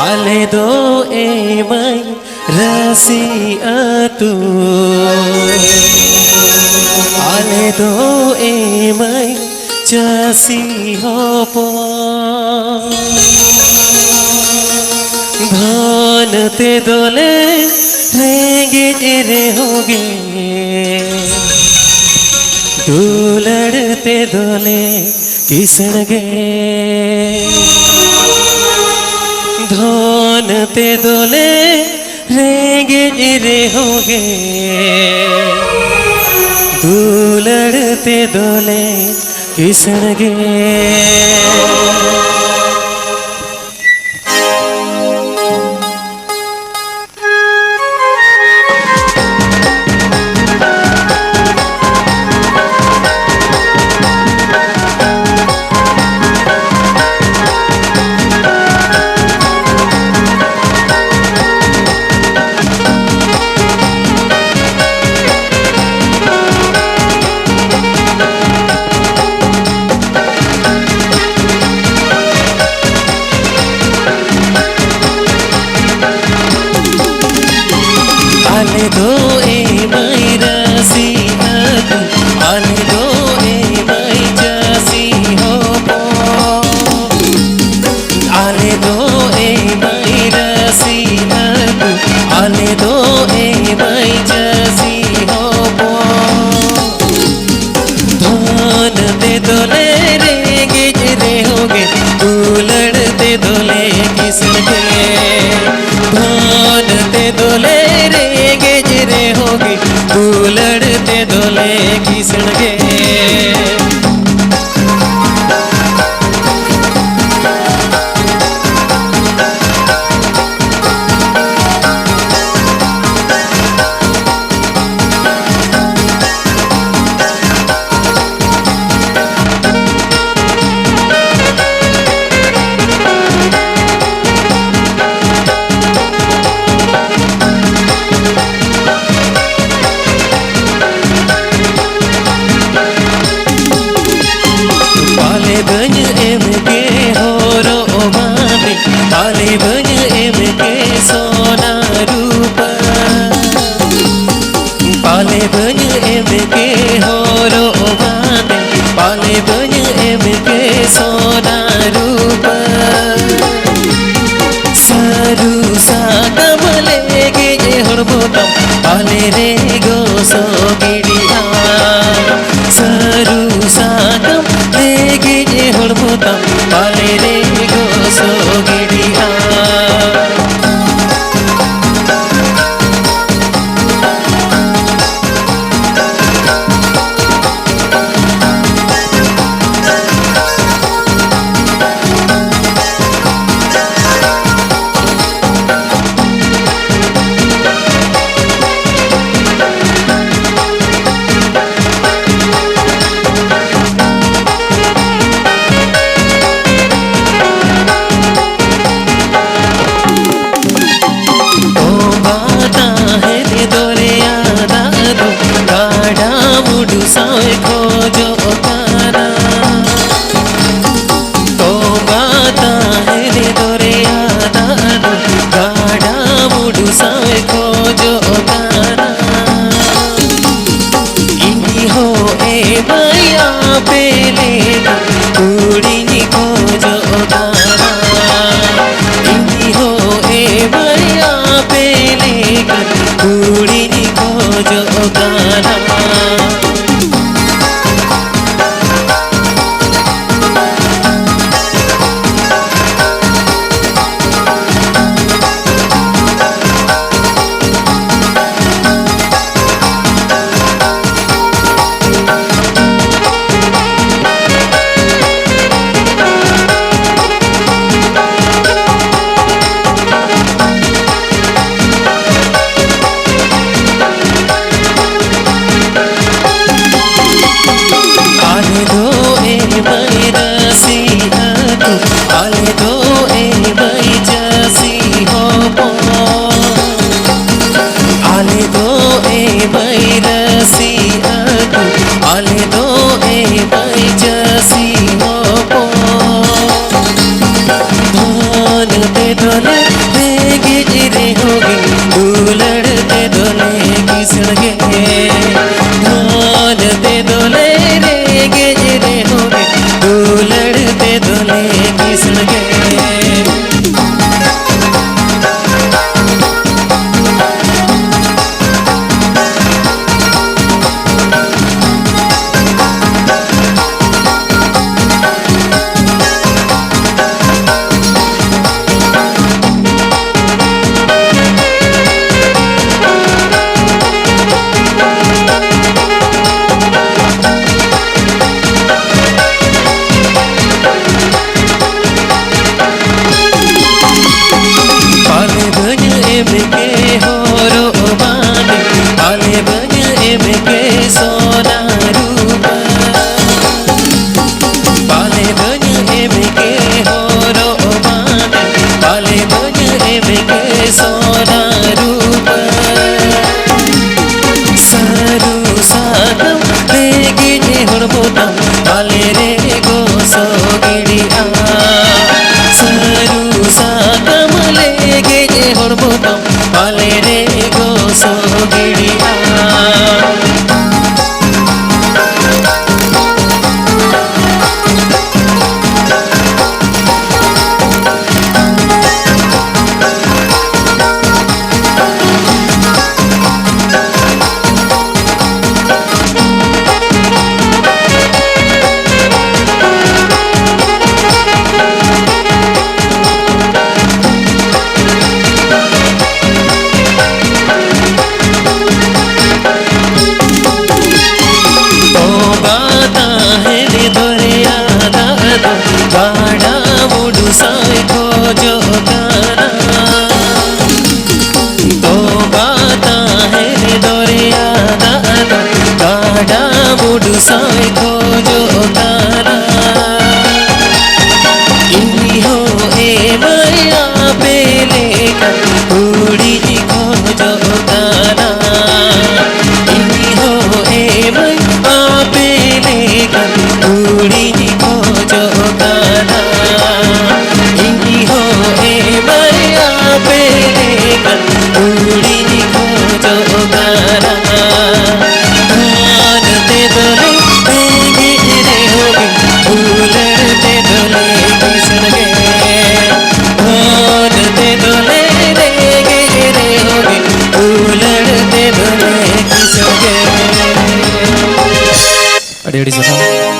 Ale do emai rasi atu, ale do emai jasi hopo, धान ते दोले रहेंगे तेरे होगे, दूलड़ते दोले किसन गे, धान ते दोले रहेंगे तेरे होगे, दूलड़ते दोले किसन गे। Ale do emai rasi atu, ale do emai jasi hopo, ale do emai rasi atu, ale do emai jasi hopo, धान ते दोले रहेंगे जरे होगे, दूलड़ते दोले किसन गे, धान ते दोले होगी, दूलड़ते दोले किसन गे। बन एम के होरो मामे, पाले बन एम के सोना रूपा, पाले बन एम के होरो मामे, पाले बन एम के सोना रूपा, सारू सा कमले गे हरबोतम, पाले रे गो सो गिड़िया, सारू सा हड़बोतम पाले रे गो सो गिड़िया। साए खोजो तारा, तो गाता है रे दोरिया दादू, गाड़ा मुडू साए खोजो तारा, इन्हीं हो ए माया पेले कुड़ी नी खोजो तारा, इन्हीं हो ए माया पेले कुड़ी नी खोजो तारा। Ale do emai jasi hopo, ale do emai rasi atu, ale do emai jasi hopo, धान ते दोले किसन गे अड़ी अड़ी